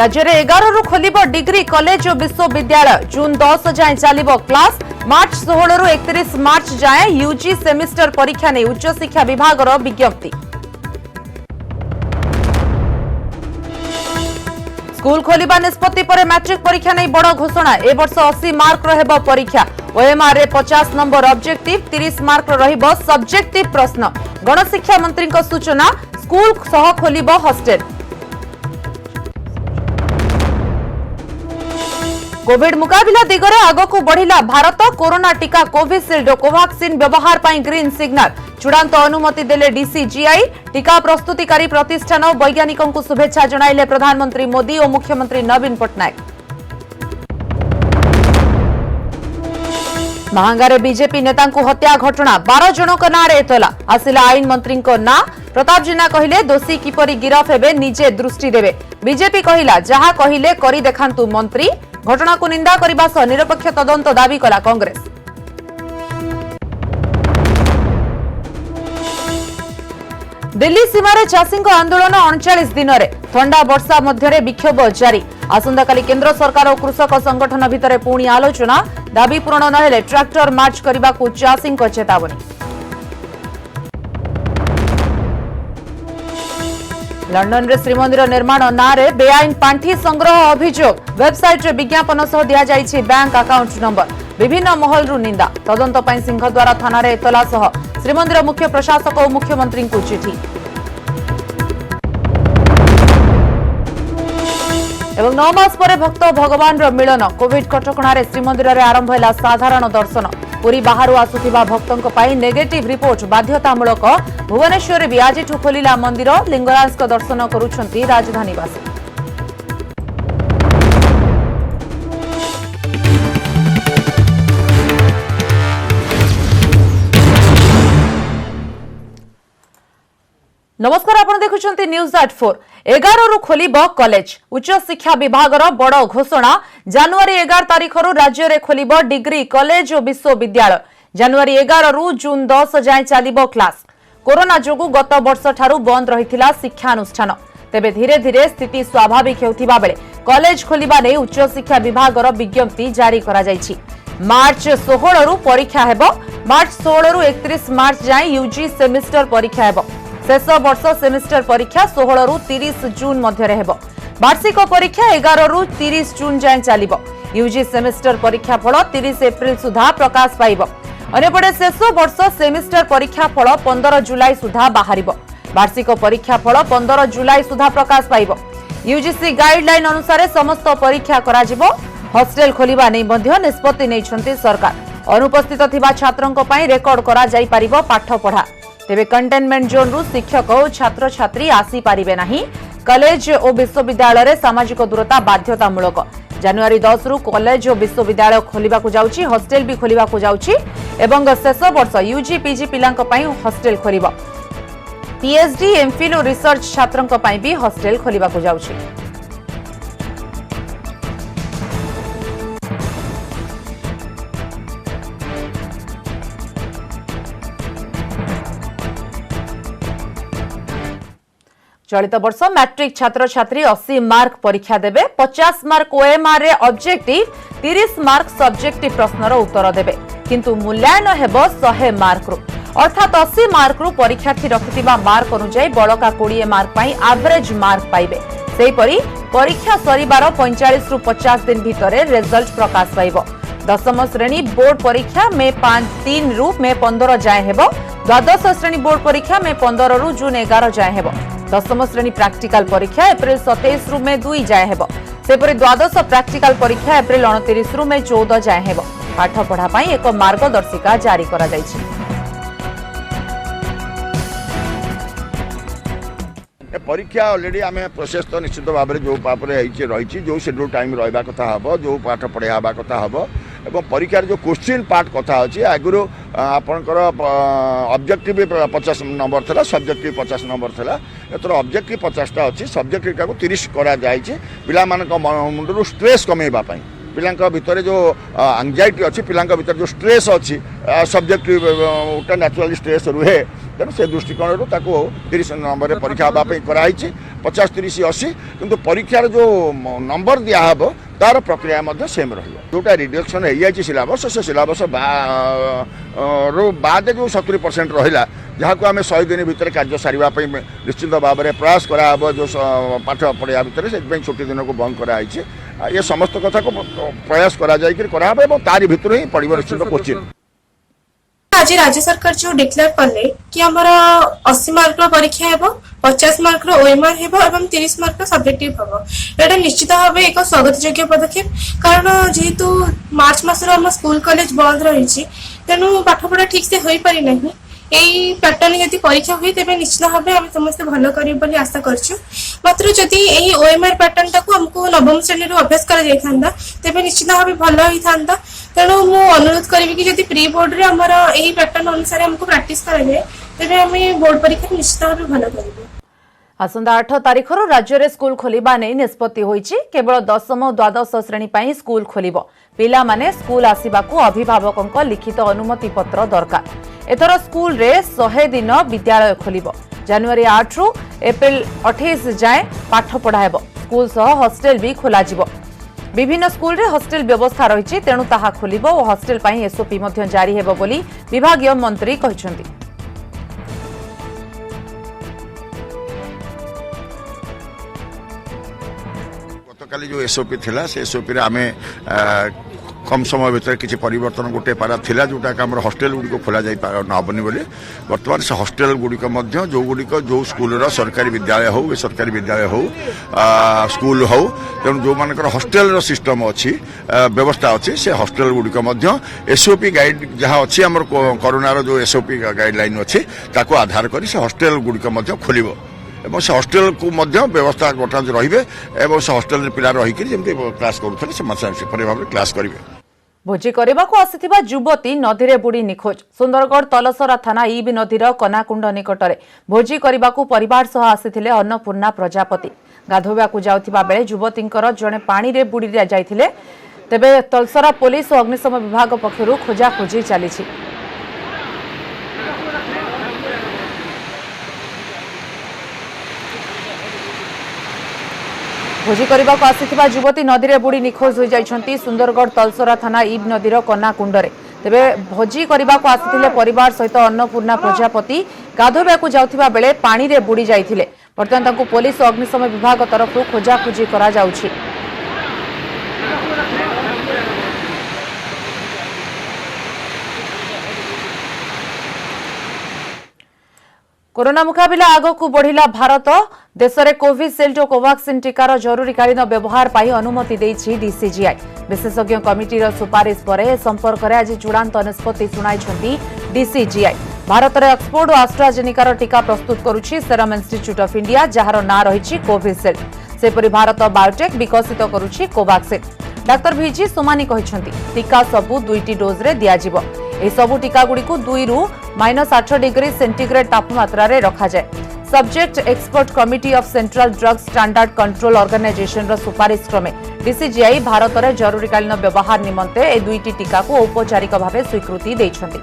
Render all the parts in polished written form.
राज्य में 11 रु खोल डिग्री कॉलेज और विश्वविद्यालय जून 10 जाए चलो क्लास मार्च 16 रु 31 मार्च जाए यूजी सेमिस्टर परीक्षा नहीं उच्च शिक्षा विभाग विज्ञप्ति। स्कूल खोलिबा निष्पत्ति पर मैट्रिक परीक्षा नहीं बड़ घोषणा ए वर्ष 80 मार्क रहिबो परीक्षा ओएमआर रे 50 नंबर ऑब्जेक्टिव 30 मार्क रहिबो सब्जेक्टिव प्रश्न गणशिक्षा मंत्री सूचना स्कूल सह खोलिबो हॉस्टल। कोविड मुकाबिला दिगरे आगकू बढ़िला भारत कोरोना टीका कोविशील्ड और कोवाक्सिन व्यवहार पर ग्रीन सिग्नल चूड़ांत अनुमति देले डीसीजीआई टीका प्रस्तुतिकारी प्रतिष्ठान और वैज्ञानिकों को शुभेच्छा जणाइले प्रधानमंत्री मोदी और मुख्यमंत्री नवीन पट्टनायक। महांगारे बीजेपी नेता हत्या घटना 12 जनक नारे एतला आसिला आईन मंत्री ना प्रताप जेना कहिले दोषी किपरि गिरफ हेबे निजे दृष्टि देबे बीजेपी कहिला जहा कहिले करी देखांतु मंत्री घटना को निंदा करने सह निरपेक्ष तदंत दाबी कला कांग्रेस। दिल्ली सीमार चाषी आंदोलन 39 दिन में ठंडा वर्षा मध्य विक्षोभ जारी आसंता काली केंद्र सरकार और कृषक संगठन भितर पुणी आलोचना दाबी पूरण नहेले ट्रैक्टर मार्च करने को चाषी चेतावनी। लंडन रे श्रीमंदिर निर्माण नारे बेआईन पांठी संग्रह अभियोग वेबसाइट रे विज्ञापन सह दिया जाइछि बैंक अकाउंट नंबर विभिन्न महल रु निंदा तदंत पई सिंहद्वारा थाना रे एतला सह श्रीमंदिर मुख्य प्रशासक और मुख्यमंत्री को चिठी। एवं 9 मास पर भक्त भगवान रो मिलन कोविड कटकणा रे श्रीमंदिर रे आरंभ हैला साधारण दर्शन पुरी बाहर आसुथिबा भक्तों पाई नेगेटिव रिपोर्ट बाध्यतामूलक भुवनेश्वर भी आज खोलिला मंदिर लिंगराज दर्शन करुछंती राजधानीवासी। नमस्कार आपण देखुछंती न्यूज 84 11 रु खोलिब कॉलेज उच्च शिक्षा विभाग बड़ घोषणा जनवरी 11 तारीख रु राज्य रे खोलिब डिग्री कॉलेज और विश्वविद्यालय जनवरी 11 रु जून 10 जाए चलिब क्लास कोरोना जोगु गत वर्ष ठारू बंद रहिथिला शिक्षानुष्ठान तेबे धीरे धीरे स्थिति स्वाभाविक हेउथिबा बेले कॉलेज खोलिबा नै उच्च शिक्षा विभाग विज्ञप्ति जारी करा जायछि। मार्च 16 रु परीक्षा हेबो मार्च 16 रु 31 मार्च जाए यूजी सेमिस्टर परीक्षा हेबो शेष वर्ष सेमिस्टर परीक्षा 16 रु 30 जून मध्य हेबो वार्षिक परीक्षा 11 रु 30 जून जाए चलिब यूजी सेमिस्टर परीक्षा फल 30 एप्रिल सुधा प्रकाश पाइब अन्यपटे शेष वर्ष सेमिस्टर परीक्षा फल 15 जुलाई सुधा बाहर वार्षिक परीक्षा फल 15 जुलाई सुधा प्रकाश पाइब यूजीसी गाइडलाइन अनुसार समस्त परीक्षा कराजिब हॉस्टल खोलिबा नै मध्य निष्पत्ति नैछंती सरकार अनुपस्थित थिबा छात्रंक पई रेकर्ड करा जाई परिबो पाठ पढ़ा तेबे कंटेनमेंट जोन रु शिक्षक और छात्र छात्री आसी पारिबे नाही कॉलेज और विश्वविद्यालय रे सामाजिक दूरता बाध्यतामूलक जनवरी 10 रु कॉलेज और विश्वविद्यालय खोलिबा को जाउची हॉस्टल भी खोलिबा को जाउची एवं शेष वर्ष यूजी पीजी पिलांक पई हॉस्टल खोलिबा पीएचडी एमफिल और रिसर्च छात्रंक पई भी हॉस्टल खोलिबा को जाउची। चलित वर्ष मैट्रिक छात्र छात्री 80 मार्क परीक्षा देबे 50 मार्क ओएमआर रे ऑब्जेक्टिव 30 मार्क सब्जेक्टिव प्रश्नर उत्तर देबे किंतु मूल्यांकन हेबो 100 मार्क रु अर्थात 80 मार्क रु परीक्षार्थी रखिथिबा मार्क अनुसार बळका 20 मार्क पई एवरेज मार्क पाइबे सेही परी परीक्षा सरीबार 45 रु 50 दिन भितरे रिजल्ट प्रकाश पाइबो। दशम श्रेणी बोर्ड परीक्षा मे 3 रु मे 15 जाए हेबो द्वादश श्रेणी बोर्ड परीक्षा मे 15 रु जून 11 जाए हेबो दशम श्रेणी प्रैक्टिकल परीक्षा एप्रिल 27 रु मे 2 जाए हेबो सेपरि द्वादश प्रैक्टिकल परीक्षा एप्रिल 29 रु मे 14 जाए हेबो पाठ पढ़ा पई एक मार्गदर्शिका जारी करा जायछि। परीक्षा ऑलरेडी आम प्रोसेस तो निश्चित भाव में जो रही जो शेड्यूल टाइम रहा कथा हम जो पाठ पढ़ा हवा कथा हम एवं परीक्षार जो क्वेश्चन पार्ट कथा अच्छी आगु आपणकर ऑब्जेक्टिव 50 नंबर था सब्जेक्टिव 50 नंबर था एथर ऑब्जेक्टिव 50टा अच्छी सब्जेक्टिव को 30 करा जायछि पिला मानक मुंडरू स्ट्रेस कमेबा पई पिलांका भितर जो एंजाइटी अच्छी पिलांका भितर जो स्ट्रेस अच्छी सब्जेक्टिव नेचुरली स्ट्रेस रुहे तेणु से दृष्टिकोण 30 नंबर परीक्षा हाँपाई कराई 50 30 80 किंतु परीक्षार जो नंबर दिहब तार प्रक्रिया सेम रोटा रिडक्शन हो सिलेबस से सिलेबस बाद जो 70% रहा जहाँ को आम 100 दिन भितर कार्य सारे निश्चित भाव में प्रयास कराब जो पाठ पढ़ा भितर से छुट्टी दिन को बंद कराई ये समस्त कथा को प्रयास कराब तारी भितर ही पड़ो निश्चित क्वेश्चन आज राज्य सरकार जो डिक्लेयर कले कि आमर 80 मार्क परीक्षा हेबो 50 मार्क ओएमआर हेबो एवं 30 मार्क सब्जेक्टिव हेबो एटा निश्चित भावे एक स्वागत योग्य पदक्षेप कारण जेहेतु मार्च मास रो हम स्कूल कॉलेज बंद रही तेणु पाठ पढ़ा ठीक से होई पारि नहीं यही पैटर्न यदि परीक्षा हुए तेज निश्चित भाव आम समस्त भल कर आशा करछु मात्र जदि यही ओएमआर पैटर्न टाक हमको नवम श्रेणी अभ्यास करा तेज निश्चित भाव भल होता तेणु मु अनुरोध करी कि जदि प्री बोर्ड रे हमर यही पैटर्न अनुसार हमको प्रैक्टिस करा जाए तेज आम बोर्ड परीक्षा निश्चित भाव भल करूँ। आसंता 8 तारिखर राज्य में स्कूल खोलिबा नै निष्पत्ति होईछि केवल 10म और द्वादश श्रेणी पई स्कूल खोलिबो पिला माने स्कूल आसीबाकू अभिभावकक लिखित अनुमति पत्र दरकार एथर स्कूल रे 100 दिन विद्यालय खोलिबो जनवरी 8 रु एप्रिल 28 जाए पाठ पढ़ाइबो स्कूल सह हॉस्टेल भी खोला जिवो विभिन्न स्कूल रे हॉस्टेल व्यवस्था रहिछि तेणु ताहा खोलिबो और हॉस्टेल पई एसओपी मध्ये जारी हेबो बोली विभागीय मंत्री कहिसंती। गतकाली जो एसओपी थिला से एसओपी रे आमे कम समय भीतर किसी परिवर्तन गोटे पारा थिला जोटा कि हॉस्टेल गुड़िक खोल जाबनी बोली बर्तमान से हॉस्टेल गुड़िक जो गुड़िक जो स्कूल सरकारी विद्यालय हो बेसरकारी विद्यालय हो स्कूल हो तेणु जो मान हॉस्टेल सिस्टम अच्छी व्यवस्था अच्छी से हॉस्टेल गुड़िक एसओपी गाइड जहाँ अच्छी आम कोरोनार जो एसओपी गाइडलाइन अच्छी ताको आधार कर से हॉस्टेल गुड़िक खोल एवं से हॉस्टेल को व्यवस्था गोटा रे से हॉस्टेल पिला रहीकि क्लास करुले से भाव क्लास करेंगे। भोजी करने आसिथिबा युवती नदी बुड़ी निखोज सुंदरगढ़ तलसरा थाना इब नदीर कनाकुंड निकटरे भोजी करने परिवार सह आसिथिले अन्नपूर्णा प्रजापति गाधोवाकू जाउथिबा बेले युवतींकर जणे पानी रे बुड़ी जाइथिले तेबे तलसरा पुलिस और अग्निशम विभाग पक्षरु खोजाखोजी चलीछि। भोजी करने आसिथिबा युवती नदी बुड़ी निखोज हो जाइछंती सुंदरगढ़ तलसरा थाना इब नदीर कनाकुंडरे तेबे भोजी करने आसिथिले परिवार सहित अन्नपूर्णा प्रजापति गाधोवाकू जाउथिबा बेले पानी रे बुड़ी जाइथिले बर्तमान तांकू पुलिस और अग्निशम विभाग तरफ खोजाखोजी करा जाउछि। कोरोना मुकाबिला आगकू बढ़िला भारत देश में कोविशील्ड और कोवाक्सिन टीकार जरूरीकालीन व्यवहार पर अनुमति देछि डीसीजीआई विशेषज्ञ कमिटीर सुपारिश पर संपर्क में आज चूड़ांत निष्पत्ति शुणाई डीसीजीआई भारत में ऑक्सफोर्ड और आस्ट्राजेनिकार टीका प्रस्तुत करुछि सेरम इंस्टीट्यूट ऑफ इंडिया जार ना रही कोविशील्ड सेपरि भारत बायोटेक विकसित करुछि कोवाक्सिन डाक्टर भिजी सोमानी कहते टीका सबू 2टी डोज रे दियाजिबो एही सबू टीका गुड़ी को 2 रु -8 डिग्री सेंटीग्रेड तापमात्रा रे रखा जाए subject expert committee of central drug standard control organisation रो सुपारिश क्रमे डीसीजीआई भारत में जरूरीकालीन व्यवहार निमंते ए 2टी टीका को औपचारिक भाव स्वीकृति देइछंती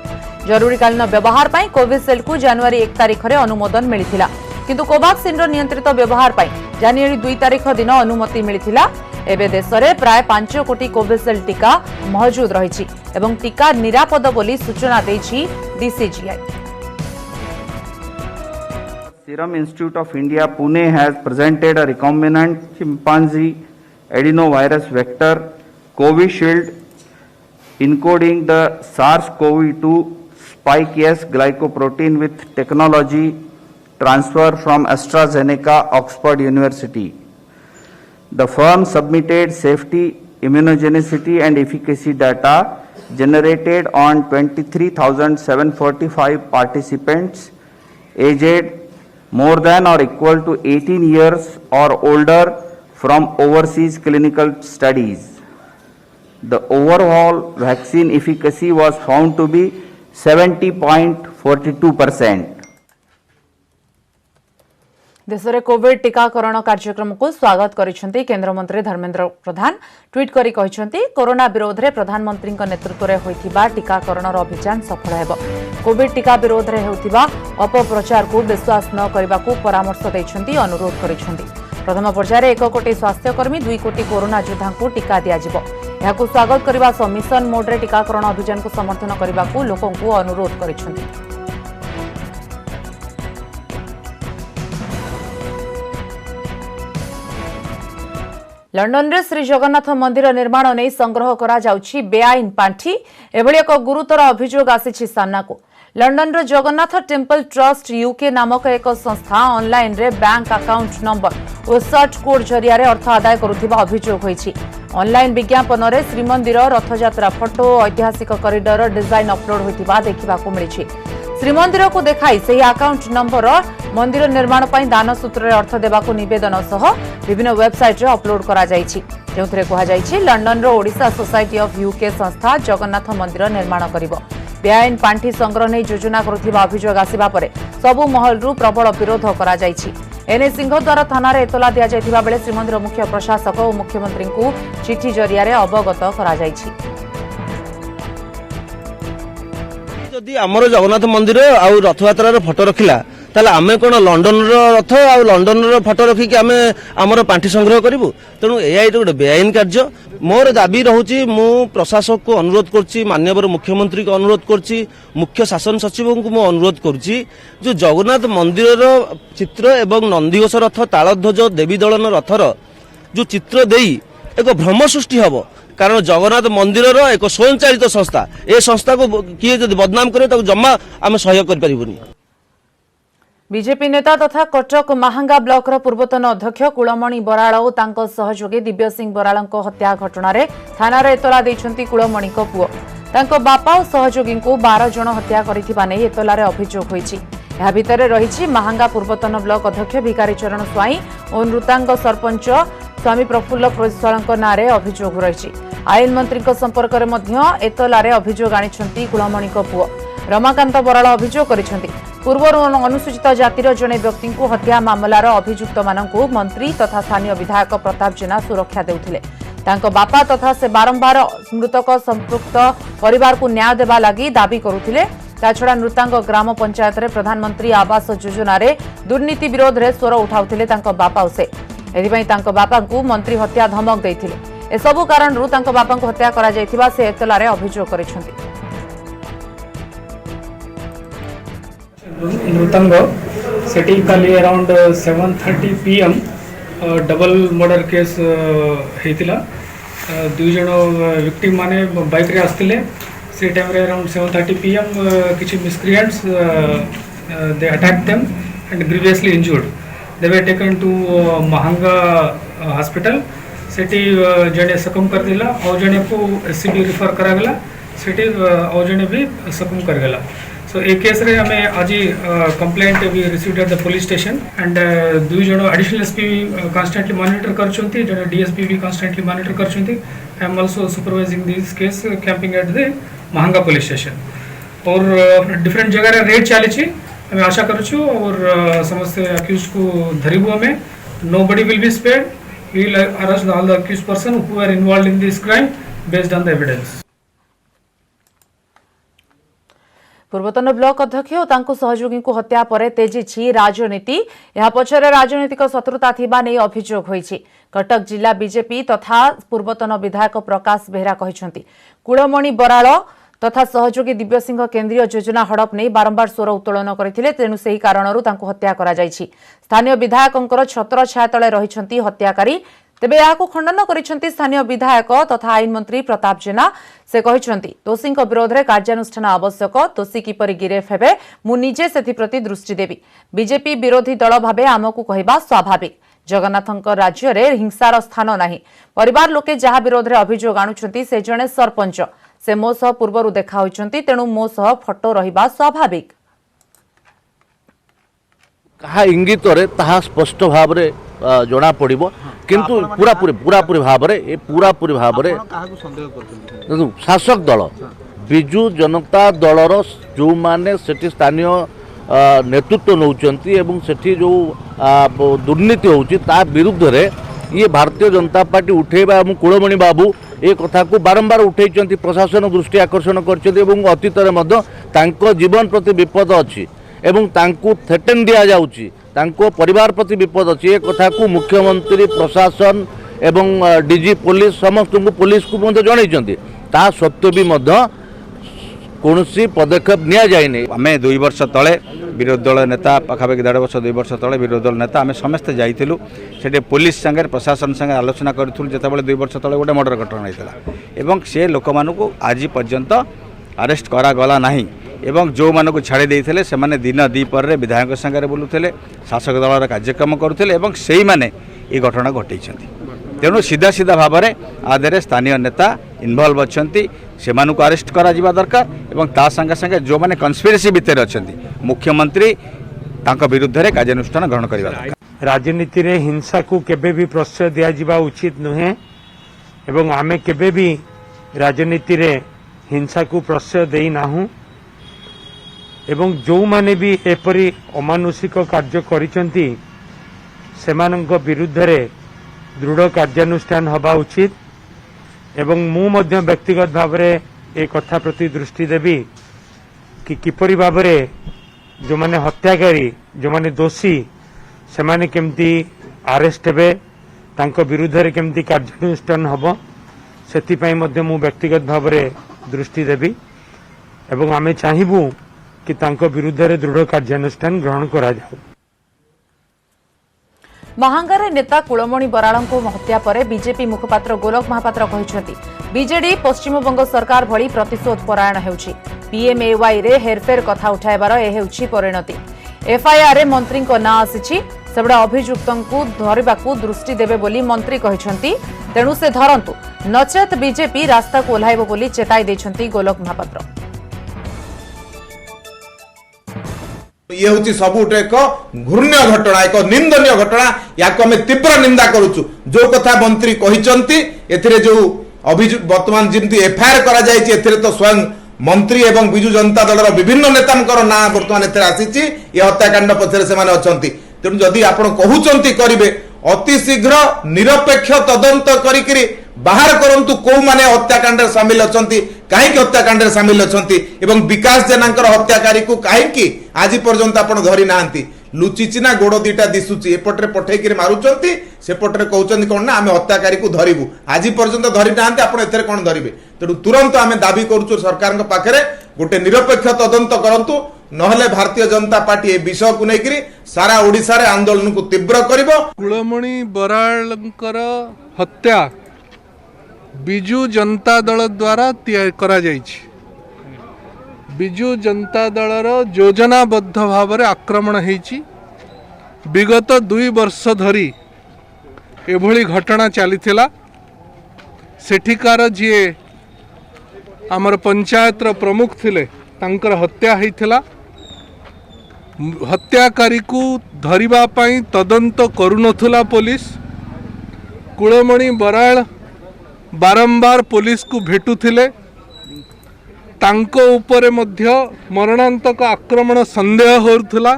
जरूरीकालीन व्यवहार पर कोविशील्ड को जनवरी 1 तारिख में अनुमोदन मिलिथिला किंतु कोवाक्सिन नियंत्रित व्यवहार पर जनवरी 2 तारिख दिन अनुमति मिलिथिला एबे देश में प्राय 5 कोटी कोविशील्ड टीका मौजूद रही एवं टीका निरापद बोली सूचना देछि DCGI. Serum Institute of India Pune has presented a recombinant chimpanzee adenovirus vector Covishield encoding the SARS-CoV-2 spike S glycoprotein with technology transfer from AstraZeneca Oxford University. The firm submitted safety, immunogenicity and efficacy data generated on 23,745 participants aged more than or equal to 18 years or older from overseas clinical studies. The overall vaccine efficacy was found to be 70.42%. देश में Covid टीकाकरण कार्यक्रम को स्वागत करिसेंती केंद्र मंत्री Dharmendra Pradhan tweet करी कहिसेंती corona विरोध में प्रधानमंत्री नेतृत्व में होइथिबा टीकाकरण अभियान सफल हेबो। कोविड टीका विरोध में होइथिबा अपप्रचार को विश्वास न करबा को परामर्श दैछंती अनुरोध करिसेंती। प्रथम पर्यायर 1 कोटी स्वास्थ्यकर्मी 2 कोटी कोरोना योद्धा को टीका दियाजिबो। एहाकु स्वागत करबा सह मिशन मोड रे टीकाकरण अभियान को समर्थन करबा को लोकों को अनुरोध करिसेंती। लंडन रे श्री जगन्नाथ मंदिर निर्माण नहीं संग्रह करा जाउछि बेआईन पांठी एभली एक गुरुतर अभियोग आसिछि सामना को। लंडन रो जगन्नाथ टेम्पल ट्रस्ट यूके नामक एक संस्था ऑनलाइन रे बैंक अकाउंट नंबर और सर्च कोड जरिया रे अर्थ आदाय करुथिबा अभियोग होइछि। ऑनलाइन विज्ञापन रे श्रीमंदिर रथयात्रा फोटो ऐतिहासिक कॉरिडोर डिजाइन अपलोड होइथिबा देखिबा को मिलिछि। श्रीमंदिर को देखाई सही अकाउंट नंबर मंदिर निर्माण पर दान सूत्र अर्थ देवा नवेदन सह विभिन्न वेबसाइट रे अपलोड करा जाइछि। जोंथरे कहा जाइछि लंडन रो ओडिशा सोसाइटी ऑफ यूके संस्था जगन्नाथ मंदिर निर्माण करिवो। बेआईन पांठी संग्रह नहीं योजना करुथिबा अभियोग आसिबा परे सबु महल रु प्रबल विरोध करा जाइछि। एने सिंहद्वार थाना रे एतला दिया जायथिबा बेले श्रीमंदिर मुख्य प्रशासक और मुख्यमंत्री को चिठी जरिया रे अवगत करा जाइछि। जदि आमर जगन्नाथ मंदिर आउ रथयात्रा फोटो रखिला ताले आमे कोन लंडन रथ आउ लंडन फोटो रखिक आमे आमर पांठी संग्रह करिवु। तेणु एआई गोटे बेआईन कार्य। मोर दाबी रहुची मु प्रशासक को अनुरोध करछि, माननीय मुख्यमंत्री को अनुरोध करछि, मुख्य शासन सचिव को मु अनुरोध करछि जो जगन्नाथ मंदिर चित्र एवं नंदीघोष रथ तालध्वज देवी दलन रथर जो चित्र देई एक भ्रम सृष्टि हबो। कारण जगन्नाथ मंदिर एक स्वयंचालित संस्था ए संस्था को किए जब बदनाम करे तो जमा आम सहयोग कर परिबनी। बीजेपी नेता तथा कटक महांगा ब्लॉक पूर्वतन अध्यक्ष कुलमणि बराड़ और तांको सहयोगी दिव्य सिंह बराड़ हत्या घटना रे थाना रे एतला दैछंती कुलमणि को पुओ। तांको बापा और सहयोगी को 12 जन हत्या करिथिबा नै एतला रे अभियोग होईछि। एहा भितरे रहिछि महांगा पूर्वतन ब्लॉक अध्यक्ष भिकारी चरण स्वाई और नृतांग सरपंच स्वामी प्रफुल्ल प्रोज्वलଙ୍କ नारे अभियोग रहिछि। आईन मंत्री संपर्क में मध्य एतला रे अभियोग आनिछंती कुलमणि को पुओ। रमाकांत बराड़ अभियोग करिछंती पूर्व अनुसूचित जातिर जड़े व्यक्ति को हत्या मामलार अभियुक्त मानू मंत्री तथा स्थानीय विधायक प्रताप जेना सुरक्षा देउथिले। तांको बापा तथा से बारंबार मृतक संपृक्त परिवार को न्याय देवा लगी दाबी करुथिले। ताछड़ा नृतांग ग्राम पंचायत रे प्रधानमंत्री आवास योजना रे दुर्नीति विरोध रे स्वर उठाउथिले तांको बापा से। एथिपई तांको बापा को मंत्री हत्या धमक देइथिले। ए सबु कारणरू तांको बापा को हत्या करा जायथिबा से एतला रे अभियोग करिछंती। नृतंग सेठी काली around 7:30 PM double murder case हेतिला। 2 जन विक्टिम माने बाइक रे आस्तिले। से टाइम रे अराउंड 7:30 PM किछि miscreants they attack them and grievously injured. They were taken to Mahanga hospital. Sethi जने सकम कर दिला और जने को एससीबी रिफर करा गला। सेठी और जने भी सकम कर गला। So a case रे हमें आज complaint we received at the police station and 2 जन additional SP constantly monitor करछंती, जन DSP भी constantly monitor करछंती। I am also supervising this case camping at the Mahanga police station और different जगह रे रेड चाली छी। हमें आशा करूछु और समस्त accused को धरिबो हमें। Nobody will be spared. We will arrest all the accused person who were involved in this crime based on the evidence. पूर्वतन ब्लॉक अध्यक्ष और तांको सहयोगी को हत्या परे तेजी राजनीति। यह पछरे राजनीतिक शत्रुता थिबा नै अभियोग होईछि। कटक जिला बीजेपी तथा पूर्वतन विधायक प्रकाश बेहरा कहिसंती कुलमणि बराड़ तथा सहयोगी दिव्य सिंह केंद्रीय योजना हड़प नहीं बारंबार स्वर उत्तोलन करथिले। तेणु सही कारणरू तांको हत्या करा जाइछि। स्थानीय विधायकंकर छत्र छाया तले रहिसंती हत्याकारी। तेबे याको खंडन करिसंती स्थानीय विधायक तथा आईन मंत्री प्रताप जेना। से कहिसंती दोषी विरोध में कार्यानुष्ठान आवश्यक। दोषी किपरि गिरफ हेबे मु निजे सेथि प्रति दृष्टि देबी। बीजेपी विरोधी दल भाबे आमकु कहिबा स्वाभाविक। जगन्नाथଙ୍କ राज्य रे हिंसार स्थान नाही। परिवार लोके जहा विरोध में अभियोग आणुछंती से जणे सरपंच। से मो सह पूर्वरु देखा होइछंती। तेणु मो सह फोटो रहिबा स्वाभाविक। कहा इंगित ताहा स्पष्ट भाव में जना पड़ो किंतु पूरापूरी भाव में पूरापूरी भाव में शासक दल विजु जनता दलर जो माने सेठी स्थानीय नेतृत्व नौचंती एवं सेठी जो दुर्नीति होउची ता विरुद्ध रे ये भारतीय जनता पार्टी उठेबा एवं कुलमणि बाबू ए कथा को बारंबार उठेइचंती प्रशासन दृष्टि आकर्षण करचंती एवं अतीत रे मध्य तांको जीवन प्रति विपद अछि एवं तांको थ्रेटन दिया जाउची तांको परिवार प्रति विपद अछि ए कथा को मुख्यमंत्री प्रशासन एवं डीजी पुलिस समस्त को पुलिस को मध्य जणाइचंती ता सत्य भी मध्य कौनसी पदक्षेप निया जाइनी। आमे 2 वर्ष तले विरोधी दल नेता पाखापाखि 1.5 वर्ष 2 वर्ष तले विरोधी दल नेता आमे समस्त जाइथिलु सेटे पुलिस संगे प्रशासन संगे आलोचना करथुल जेतेबेले 2 वर्ष तले गोटे मर्डर घटना होइतला एवं से लोक मानको आज पर्यंत अरेस्ट करा गला नाही एवं जो मानको छाड़ी देइथिले से माने दिन दीपर रे विधायक संगे बुलुथिले शासक दल रा कार्यक्रम करुथिले एवं सेही माने ए घटना घटैछंती तेणु सीधा सीधा भाव में आधे स्थानीय नेता इनवल्व अच्छा से अरेस्ट करा दरकार एवं ता संगे संगे जो माने कन्स्पिरेसी भितर अच्छा मुख्यमंत्री विरुद्ध रे कार्यानुष्ठान ग्रहण करबा दरकार। राजनीति रे हिंसा को केबे भी प्रश्रय दिया जिबा उचित नुहे एवं आमे केबे भी राजनीति रे हिंसा को प्रश्रय देई नाहु एवं जो माने भी एपरी अमानुषिक कार्य करिसंती सेमानंक विरुद्ध रे दृढ़ कार्यानुष्ठान हवा उचित एवं मु मध्य व्यक्तिगत भाव में एक कथा प्रति दृष्टि देवी कि किपरि भाव में जो माने हत्याकारी जो माने दोषी से माने केमती अरेस्ट हेबे तांको विरुद्ध रे केमती कार्यानुष्ठान हबो सेति पई मध्य मु व्यक्तिगत भाव में दृष्टि देवी एवं आमे चाहिबू कि तांको विरुद्ध रे दृढ़ कार्यानुष्ठान ग्रहण करा जाऊ। महांगारे नेता कुलमणि बराळଙ୍କୁ हत्या पर बीजेपी मुखपात्र गोलक महापात्र कहते बीजेडी पश्चिमबंग सरकार भली प्रतिशोध परायण हेउछि पीएमएवाई रे हेरफेर कथा उठाइबार ए हेउछि परिणति एफआईआर रे मंत्री ना आसीछि सेबडा अभियुक्तଙ୍କୁ धरिबाकू दृष्टि देबे बोली मंत्री कहिसंती तेणु से धरंतु नचेत बीजेपी रास्ता को ओह्लाइबो बोली चेताई दैछंती गोलक महापात्र। ये हूँ सबुठ एक घृण्य घटना एक निंदनीय घटना या आम तीव्र निंदा करुचु जो कथा मंत्री कहते जो अभियोग बर्तमान जमी एफआईआर कर तो स्वयं मंत्री एवं विजु जनता दल विभिन्न नेता ना बर्तमान आसी हत्याकांड पछरे से तेणु जदि आप कहते करेंगे अति शीघ्र निरपेक्ष तदंत करी बाहर करंतु को माने हत्याकांड सामिल अछंती कहीं हत्याकांड सामिल अछंती एवं विकास जेनांकर हत्याकारी को कहीं आज पर्यंत आपण धरी नांती लुचिची ना गोड़ दीटा दिसुची एपटरे पठेई मारुचंती सेपटरे कहउचंती कोन ना आमे हत्याकारी को धरिबु आज पर्यंत धरी नांती आपण एथरे कोन धरिबे तेणु तुरंत आमे दाबी करूछु सरकार पाखरे गोटे निरपेक्ष तदंत करंतु नहले भारतीय जनता पार्टी ए विषय को लेकर सारा ओडिशा रे आंदोलन को तीव्र करिवो। कुलमणि बराळंकर हत्या बिजु जनता दल द्वारा करा जाइछि बिजु जनता दलर योजनाबद्ध भाव में आक्रमण होइछि विगत 2 वर्ष धरी एभली घटना चलीथिला सेठिकार जी आमर पंचायत प्रमुख थिले तांकर हत्या होइथिला हत्याकारी को धरिबा पई तदंत करुनथुला पुलिस कुलमणि बराळ बारंबार पुलिस को भेटुथिले तांको उपरे मध्य मरणांतक आक्रमण संदेह होउथुला।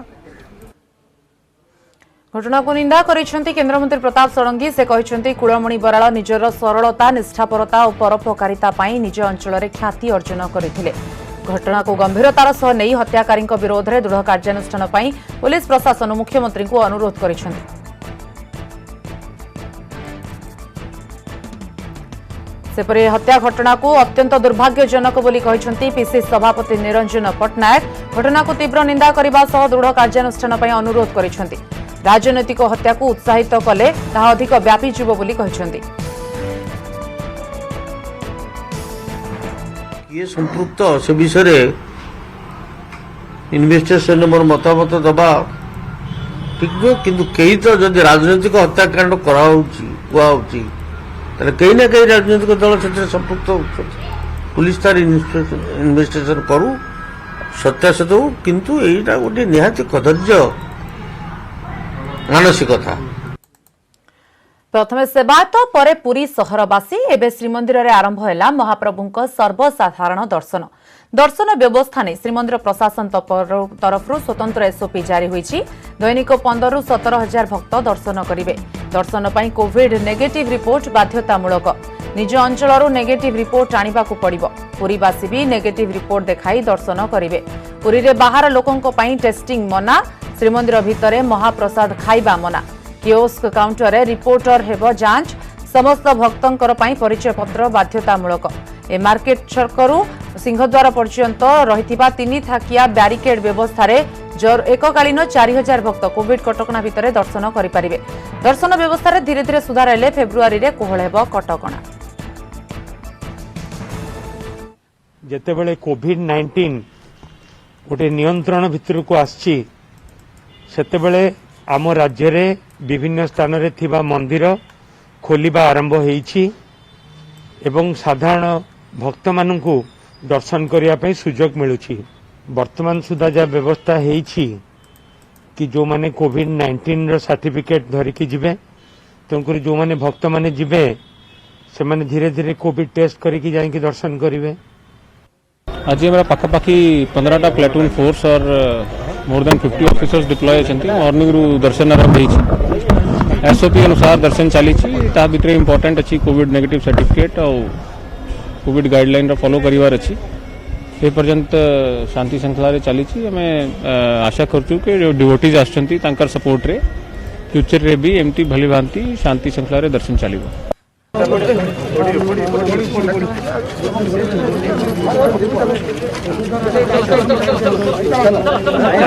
घटना को निंदा करिसेंती केंद्रमंत्री प्रताप षडंगी से कहते कुलमणि बराळ निजर सरलता निष्ठापरता और परोपकारिता पई निज अंचल रे ख्याति अर्जन करथिले घटना को गंभीरतार सह नहीं हत्याकारी विरोध में दृढ़ कार्यानुष्ठान पई पुलिस प्रशासन मुख्यमंत्री को अनुरोध करिसेंती। सेपरि हत्या घटना को अत्यंत दुर्भाग्यजनक बोली कहते पीसीसी सभापति निरंजन पट्टनायक घटना को तीव्र निंदा करने सह दृढ़ कार्यानुष्ठान पई अनुरोध करिसेंती राजनैतिक हत्या को उत्साहित कले ताहा अधिक व्यापी जीव बोली कहते ये संपृक्त से विषय इन्वेस्टिगेशन मोर मतामत दबा ठीक नुह किंतु कई तो जदि राजनैतिक हत्याकांड कराऊँगी कहीं ना कहीं राजनैतिक दल से संपृक्त हो पुलिस तार इन्वेस्टिगेशन करू सत्यासत हो किंतु यहीटा गोटे निहाती कदर्य मानसिकता प्रथमे सेवायत परे पुरी सहरवासी एवं श्रीमंदिर रे आरंभ हैला महाप्रभुंक सर्वसाधारण दर्शन दर्शन व्यवस्था नहीं श्रीमंदिर प्रशासन तरफ स्वतंत्र एसओपी जारी होईछि। दैनिक 15 ରୁ 17 हजार भक्त दर्शन करिवे। दर्शन पई कोविड नेगेटिव रिपोर्ट बाध्यतामूलक। निज अंचलरू नेगेटिव रिपोर्ट आनिबाकू पड़िबो। पुरीवासी भी नेगेटिव रिपोर्ट देखाई दर्शन करिवे। पुरी रे बाहर लोकंक पई टेस्टिंग मना। श्रीमंदिर भितरे महाप्रसाद खाइबा मना। कियोस्क काउंटर रे रिपोर्टर हेबो जांच। समस्त भक्तंकर पई परिचय पत्र बाध्यतामूलक। ए मार्केट छकरू सिंहद्वार पर्यंत रहिथिबा 3 थाकिया ब्यारिकेड व्यवस्था रे एककालीन 4000 भक्त कोविड कटकणा भितर दर्शन करिपारिबे। दर्शन व्यवस्था रे धीरे धीरे सुधार हेले फेब्रुआरी रे कोहळ हेबो कटकणा। जेतेबेले कोविड-19 गोटे नियंत्रण भितर को आछि सेतेबेले आम राज्य रे विभिन्न स्थान रे थिबा मंदिर खोलिबा आरंभ होईछि एवं साधारण भक्त मानकू दर्शन करिया पई सुजोग मिलुछि। वर्तमान सुधा जा व्यवस्था होईछि कि जो माने कोविड-19 रो सर्टिफिकेट धरिकी जिवे तेणुकर जो माने भक्त माने जिवे से माने धीरे धीरे कोविड टेस्ट करिकी जाइकी दर्शन करिवे। आज हमारा पाखापाखी 15टा प्लाटून फोर्स और मोर देन 50 ऑफिसर्स डिप्लॉय अछंती। मॉर्निंग रु दर्शन आरंभ होईछि। एसओपी अनुसार दर्शन चली ता भितर इंपोर्टेंट अच्छी कोविड नेगेटिव सर्टिफिकेट और कोविड गाइडलाइन फॉलो करिवार अच्छी ए पर्यंत शांति श्रृंखला चली। आम आशा करूँ कि जो डिवोटीज आसछंती तांकर सपोर्ट रे फ्यूचर रे भी एमती भली भांति शांति श्रृंखला रे दर्शन चलिबो।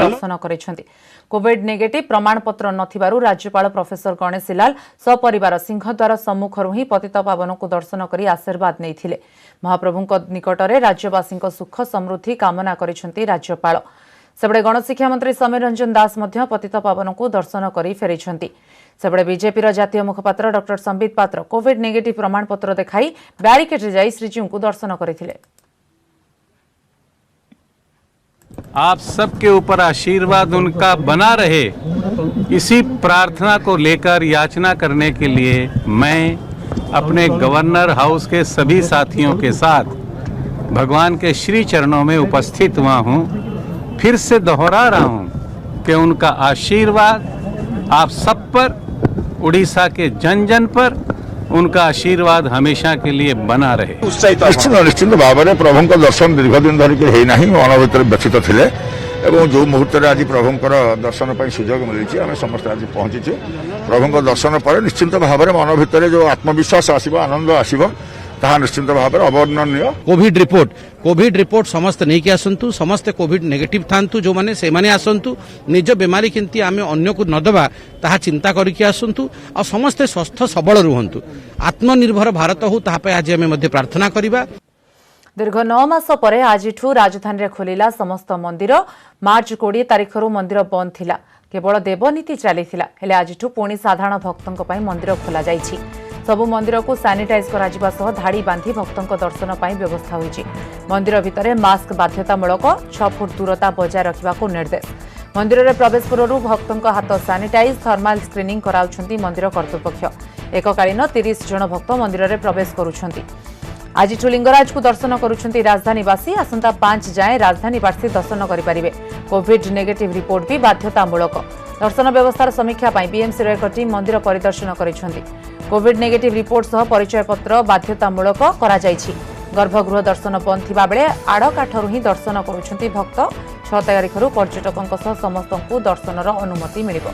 दर्शन करिसेंती। कोविड नेगेटिव प्रमाणपत्र नथिबारु राज्यपाल प्रोफेसर गणेश लाल सपरिवार सिंहद्वार सम्मुखरु ही पतित पावन को दर्शन करी आशीर्वाद नैथिले। महाप्रभुଙ୍କ निकटरे राज्यवासी सुख समृद्धि कामना करिसेंती राज्यपाल। सेबड़े गणशिक्षा मंत्री समीर रंजन दास मध्य पतित पावन को दर्शन करी फेरिसेंती। सेबड़े बीजेपी जातीय मुखपात्र डॉक्टर संबित पात्र कोविड नेगेटिव प्रमाणपत्र देखाई बैरिकेड जाई श्रीजीव को दर्शन करथिले। आप सबके ऊपर आशीर्वाद उनका बना रहे, इसी प्रार्थना को लेकर याचना करने के लिए मैं अपने गवर्नर हाउस के सभी साथियों के साथ भगवान के श्री चरणों में उपस्थित हुआ हूँ। फिर से दोहरा रहा हूँ कि उनका आशीर्वाद आप सब पर, उड़ीसा के जन जन पर उनका आशीर्वाद हमेशा के लिए बना रहे। निश्चित भाव में प्रभु दर्शन दीर्घ दिन धरिक होना मन भर व्यथित थे और जो मुहूर्त आज प्रभुंर दर्शन पर सुजोग मिली आम समस्त आज पहुंचीचु। प्रभु दर्शन पर निश्चित भाव में मन भर जो आत्मविश्वास आसो आनंद आसो ताहा निश्चित भाव में अवर्णनीय। कोविड रिपोर्ट समस्त नहीं आसतु, समस्ते कोविड नेगेटिव थांतु, जो माने से माने आसतु, निज बेमारी केंती आमे अन्य को न दबा ताहा चिंता करिकि आसतु और समस्ते स्वस्थ सबल रुहंतु। आत्मनिर्भर भारत हो ताहा पे आज आमे मध्ये प्रार्थना करिबा। दीर्घ 9 मास पर आज राजधानी रे खोलिला समस्त मंदिर। मार्च 20 तारिख मंदिर बंद थिला, केवल देवनीति चली हेले आज पुणी साधारण भक्तों पर मंदिर खोल जाइछि। सबु मंदिर को सानिटाइज करा सह धाड़ी बांधी भक्तों दर्शन पर व्यवस्था होइछि। मंदिर भितर मास्क बाध्यतामूलक, 6 फुट दूरता बजाय रखा निर्देश। मंदिर में प्रवेश पूर्व भक्तों हाथ सानिटाइज थर्माल स्क्रीनिंग कराउछंती मंदिर कर्तृपक्ष। एककालीन 30 जन भक्त मंदिर में प्रवेश करुछंती। आज लिंगराज को दर्शन करुछंती राजधानीवासी। आसंता 5 जाए राजधानीवासी दर्शन करें। कोविड नेगेटिव रिपोर्ट भी बाध्यतामूलक। दर्शन व्यवस्थार समीक्षा पर बीएमसी एक टीम मंदिर परिदर्शन करिसेंती। कोविड नेगेटिव रिपोर्ट सह परिचय पत्र बाध्यतामूलक करा जाइछि। गर्भगृह दर्शन बंद थिबा बेले आड़काठरू ही दर्शन करुछंती भक्त। 6 तारिखରୁ पर्यटकों सह समस्तଙ୍କୁ दर्शनर अनुमति मिलिबो।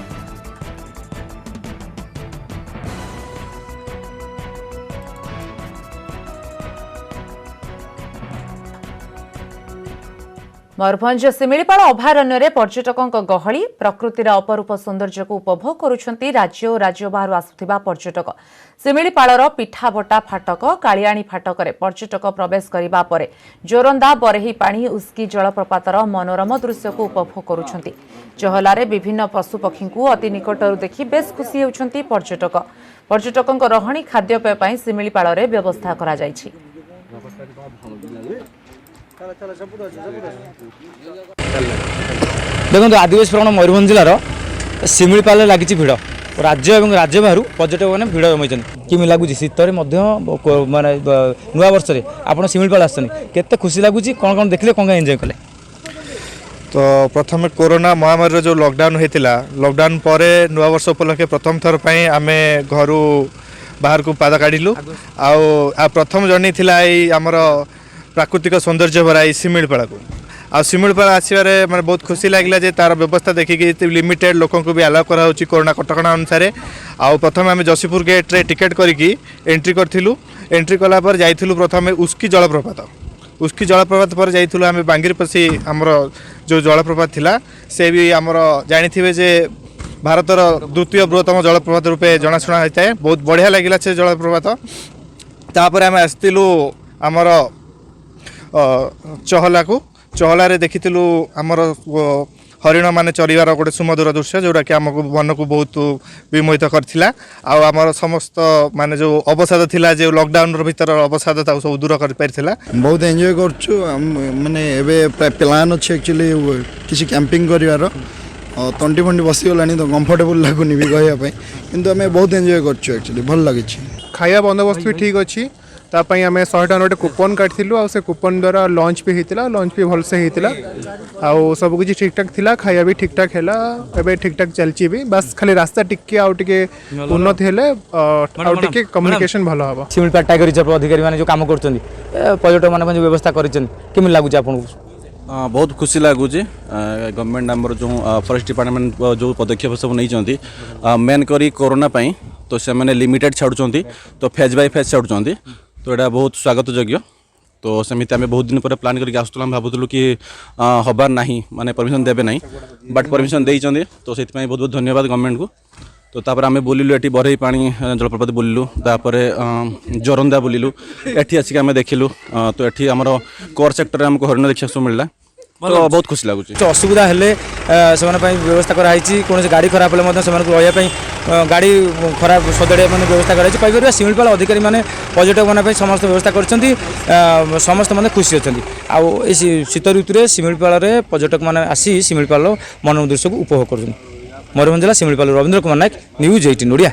मयूरभंज सिमिलीपाल अभयारण्य पर्यटकों गहली। प्रकृतिर अपरूप सौंदर्य को उपभोग करुछंती राज्य और राज्य बाहर आसुथिबा पर्यटक। सिमिलीपालर पिठाबटा फाटक कालियाणी फाटक रे पर्यटक प्रवेश करिबा परे जोरंदा बरेही पानी उस्की जलप्रपातर मनोरम दृश्य को उपभोग करुछंती। चहलारे विभिन्न पशुपक्षी को अति निकटरू देखि बेस खुशी हेउछंती पर्यटक। पर्यटकों रहणी खाद्यपेय पई सिमिलीपाल रे व्यवस्था करा जाइछि। देखो आदिवासी प्रवण मयूरभंज जिलार सिमिलीपाल लगी भिड़ राज्य और राज्य बाहर पर्यटक मैंने भिड़ जमाई कि लगुच शीत माने नुआ वर्ष में आप शिमिलीपाल आते खुशी लगुच कौन कौन देखले कौन एंजॉय कले। तो प्रथम कोरोना महामारी जो लॉकडाउन होता लॉकडाउन पर नुआ वर्ष उपलक्षे प्रथम थर पर आम घर बाहर को पाद काढ़लु आ प्रथम जर्नी थिला आमर प्राकृतिक सौंदर्य भरा शिमिलीपाल को आ शिमिलीपाल आसबार मैं बहुत खुशी लगे जे तार व्यवस्था देखिकी लिमिटेड लोक को भी अलाउ करा कोरोना कटकणा अनुसार आ प्रथम आम जसीपुर गेट रे टिकेट करके एंट्री करूँ एंट्री कलापर जाइलु प्रथम उस्की जलप्रपात उस्की जलप्रपात पर जाइलु आम बांगीरपसी आमर जो जलप्रपात थिला से भी आमर जानी जे भारतर द्वितीय बृहत्तम जलप्रपात रूपे जनाशुना होता है। बहुत बढ़िया लगे से जलप्रपात तापर आम आसलु आमर चहला को चहल देखी आमर हरिण माने चरिवार गोटे सुमधुर दृश्य जोटा कि आमको मन को बहुत विमोहित करथिला आमर समस्त माने जो अवसाद थिला जो लॉकडाउन भीतर अवसाद सब दूर कर पारिथिला। बहुत एंजॉय करछु माने एबे प्लान अछि एक्चुअली किसी कैंपिंग करिवार तंटी फंटी बसी गलानी तो कंफर्टेबल लागुनी भी कहया पे किंतु हमें बहुत एंजॉय करछु एक्चुअली भल लागि छी। खाया बंदोबस्त भी ठीक अच्छी तापाई आम 100 टका गोटे कूपन काटिलु आ से कूपन द्वारा लंच भी होता लंच भी भलसे होता आ सब किसी ठीक ठाक थिला खाया भी ठीक ठाक है एवं ठीक ठाक चलची भी बस खाली रास्ता टिके आउटे उन्नति हेले आउटे कम्युनिकेशन भल हम। शिमिलीपाल टाइगर रिजर्व अधिकारी मैंने जो काम कर पर्यटक मान जो व्यवस्था करमी लगुच आपको? बहुत खुशी लगुच गवर्नमेंट आमर जो फॉरेस्ट डिपार्टमेंट जो पदक्षेप सब नहीं मेन करी कोरोना पाई तो से मैंने लिमिटेड छाड़ुंट तो फेज बाय फेज छाड़ुंट तो यहाँ बहुत स्वागत योग्य। तो सेमती आम बहुत दिन पर प्लान करके आसुला भावुलु कि हबार ना माने परमिशन देवे ना बट परमिशन देते तो से बहुत बहुत धन्यवाद गवर्नमेंट को। तो तापर आम बुलिलु ये बरई पानी जलप्रपात बुलिलु तापर जोरंदा बुलिलु एठी आसिक आम देखिलु तो ये आमर कोर सेक्टर आमको हरिण देखा मिलला तो बहुत खुशी लगुच। असुविधा हेले से व्यवस्था कराई कौन गाड़ी खराब हेल्ले रही गाड़ी खराब सजाड़ा मैंने व्यवस्था कराई शिमिलीपाल अधिकारी मैंने पर्यटक मानी समस्त व्यवस्था कर समस्त मैंने खुशी अच्छा शीत ऋतु शिमिलीपाल पर्यटक मैंने आसी शिमिलीपाल मन दृश्य को उपभोग कर। मयूरभंज जिला शिमिलीपाल रवींद्र कुमार नायक न्यूज 18 ओडिया।